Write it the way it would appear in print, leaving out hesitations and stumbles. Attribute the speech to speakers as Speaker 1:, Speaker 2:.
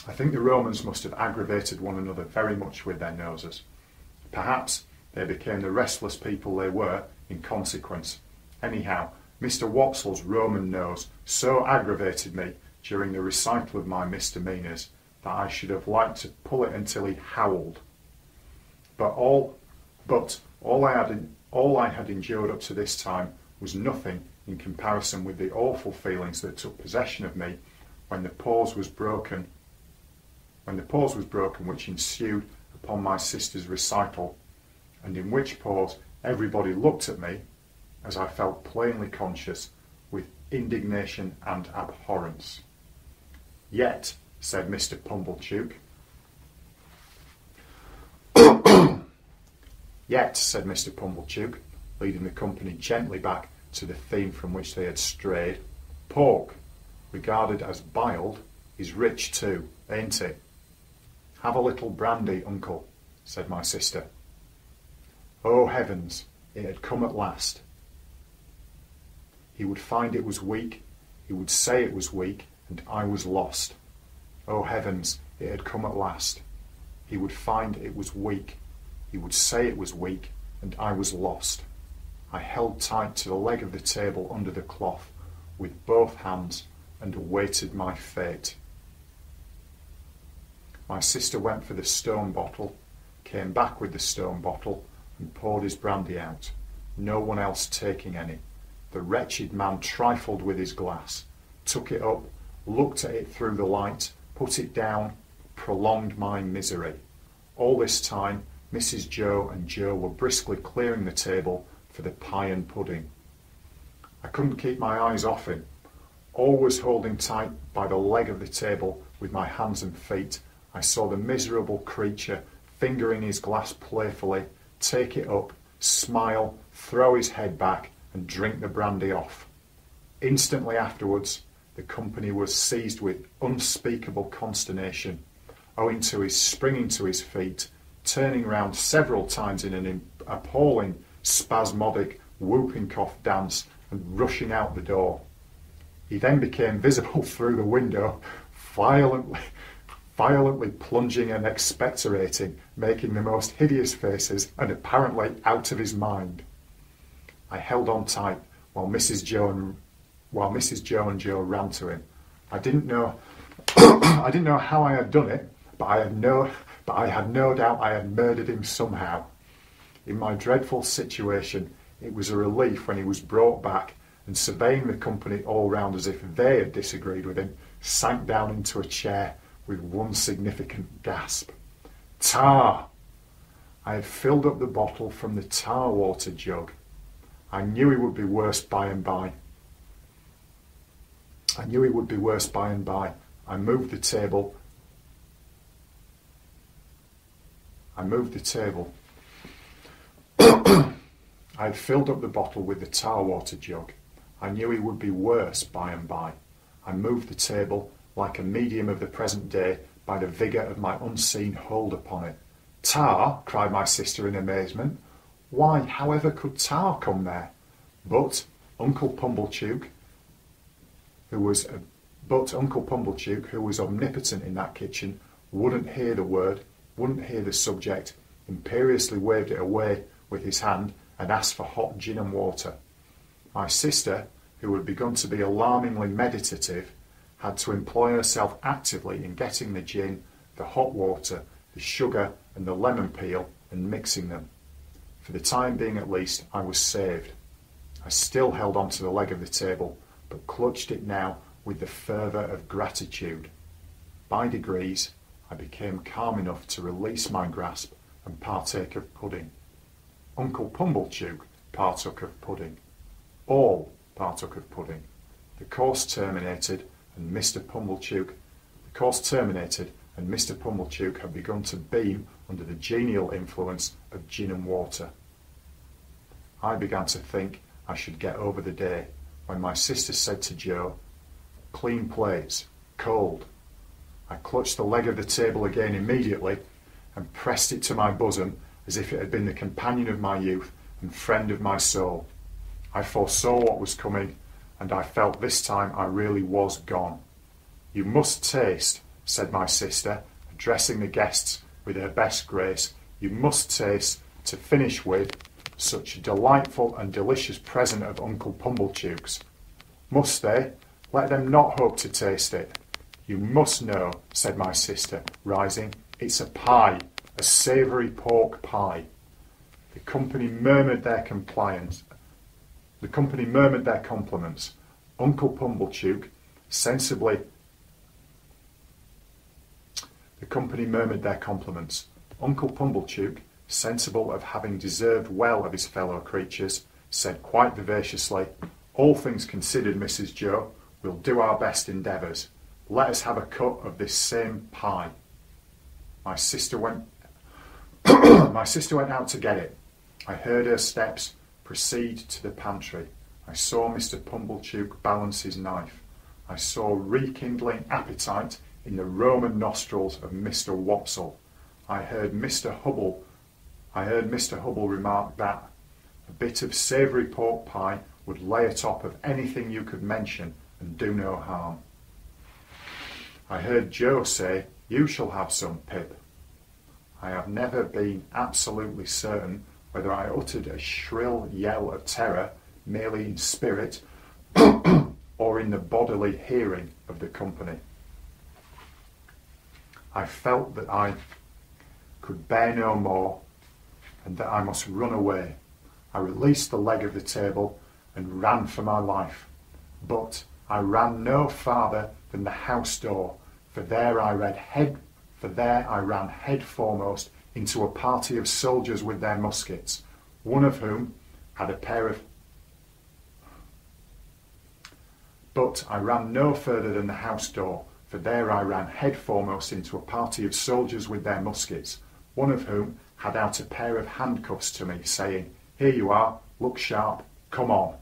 Speaker 1: I think the Romans must have aggravated one another very much with their noses. Perhaps they became the restless people they were in consequence. Anyhow, Mr. Wopsle's Roman nose so aggravated me during the recital of my misdemeanours that I should have liked to pull it until he howled. But all I had endured up to this time was nothing in comparison with the awful feelings that took possession of me when the pause was broken which ensued upon my sister's recital, and in which pause everybody looked at me, as I felt plainly conscious, with indignation and abhorrence. Yet, said Mr. Pumblechook, leading the company gently back to the theme from which they had strayed, pork, regarded as biled, is rich too, ain't it? Have a little brandy, uncle, said my sister. Oh heavens, it had come at last. He would find it was weak, he would say it was weak, and I was lost. Oh heavens, it had come at last. He would find it was weak, he would say it was weak, and I was lost. I held tight to the leg of the table under the cloth with both hands and awaited my fate. My sister went for the stone bottle, came back with the stone bottle, and poured his brandy out, no one else taking any. The wretched man trifled with his glass, took it up, looked at it through the light, put it down, prolonged my misery. All this time, Mrs. Joe and Joe were briskly clearing the table for the pie and pudding. I couldn't keep my eyes off him, always holding tight by the leg of the table with my hands and feet. I saw the miserable creature fingering his glass playfully, take it up, smile, throw his head back, and drink the brandy off. Instantly afterwards, the company was seized with unspeakable consternation, owing to his springing to his feet, turning round several times in an appalling, spasmodic, whooping cough dance, and rushing out the door. He then became visible through the window, violently plunging and expectorating, making the most hideous faces, and apparently out of his mind. I held on tight while Mrs. Joe and Joe ran to him. I didn't know how I had done it, but I had no doubt I had murdered him somehow. In my dreadful situation, it was a relief when he was brought back, and surveying the company all round as if they had disagreed with him, sank down into a chair with one significant gasp. Tar! I had filled up the bottle from the tar water jug. I knew he would be worse by and by. I moved the table. I had filled up the bottle with the tar water jug. I knew he would be worse by and by. I moved the table, like a medium of the present day, by the vigour of my unseen hold upon it. Tar! Cried my sister in amazement. Why, however could tar come there? But Uncle Pumblechook, who was omnipotent in that kitchen, wouldn't hear the word, wouldn't hear the subject, imperiously waved it away with his hand and asked for hot gin and water. My sister, who had begun to be alarmingly meditative, had to employ herself actively in getting the gin, the hot water, the sugar and the lemon peel and mixing them. For the time being at least, I was saved. I still held on to the leg of the table, but clutched it now with the fervour of gratitude. By degrees, I became calm enough to release my grasp and partake of pudding. Uncle Pumblechook partook of pudding. All partook of pudding. The course terminated, and Mr. Pumblechook had begun to beam under the genial influence of gin and water. I began to think I should get over the day, when my sister said to Joe, "Clean plates, cold." I clutched the leg of the table again immediately and pressed it to my bosom as if it had been the companion of my youth and friend of my soul. I foresaw what was coming, and I felt this time I really was gone. "You must taste," said my sister, addressing the guests with her best grace, you must taste, to finish with, such a delightful and delicious present of Uncle Pumblechook's. Must they? Let them not hope to taste it. You must know, said my sister, rising, it's a pie, a savoury pork pie. The company murmured their compliments. Uncle Pumblechook sensibly. The company murmured their compliments. Uncle Pumblechook, sensible of having deserved well of his fellow creatures, said quite vivaciously, all things considered, Mrs. Joe, we'll do our best endeavours. Let us have a cut of this same pie. My sister went out to get it. I heard her steps proceed to the pantry. I saw Mr. Pumblechook balance his knife. I saw rekindling appetite in the Roman nostrils of Mr. Wopsle. I heard Mr. Hubble remark that a bit of savoury pork pie would lay atop of anything you could mention and do no harm. I heard Joe say, you shall have some, Pip. I have never been absolutely certain whether I uttered a shrill yell of terror merely in spirit or in the bodily hearing of the company. I felt that I could bear no more and that I must run away. I released the leg of the table and ran for my life. But I ran no farther than the house door, for there I ran head foremost into a party of soldiers with their muskets, one of whom had a pair of... But I ran no further than the house door, for there I ran head foremost into a party of soldiers with their muskets, one of whom had out a pair of handcuffs to me, saying, here you are, look sharp, come on.